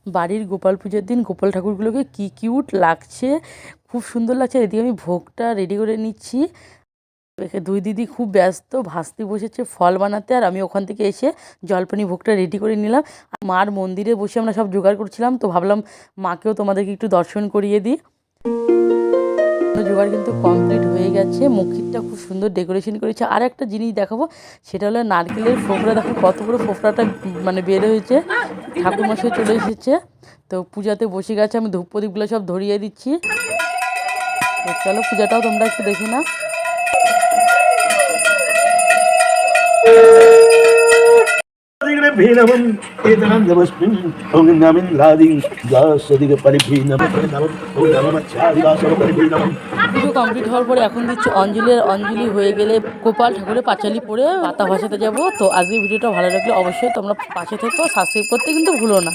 বাড়ির গোপাল পুজোর দিন গোপাল ঠাকুরগুলোকে কি কিউট লাগছে, খুব সুন্দর লাগছে। এদিকে আমি ভোগটা রেডি করে নিচ্ছি। দুই দিদি খুব ব্যস্ত, ভাস্তি বসেছে ফল বানাতে, আর আমি ওখান থেকে এসে জলপানি ভোগটা রেডি করে নিলাম। মার মন্দিরে বসে আমরা সব জোগাড় করছিলাম, তো ভাবলাম মাকেও তোমাদেরকে একটু দর্শন করিয়ে দিই। জোগাড় কিন্তু কমপ্লিট হয়ে গেছে। মন্দিরটা খুব সুন্দর ডেকোরেশন করেছে। আর একটা জিনিস দেখাবো, সেটা হলো নারকেলের ফোকরা। দেখো কত বড় ফোকরাটা মানে বের হয়েছে। ঠাকুরমশাই চলে এসেছে, তো পূজাতে বসে গেছে। আমি ধূপ প্রদীপগুলো সব ধরিয়ে দিচ্ছি। চলো পূজাটাও তোমরা একটু দেখে নাও। পুজো কমপ্লিট হওয়ার পরে এখন দিচ্ছি অঞ্জলি। অঞ্জলি হয়ে গেলে গোপাল ঠাকুরের পাঁচালি পরে পাতা ভাসাতে যাবো। তো আজকের ভিডিওটা ভালো লাগলে অবশ্যই তোমরা পাশে থেকো, সাবস্ক্রাইব করতে কিন্তু ভুলো না।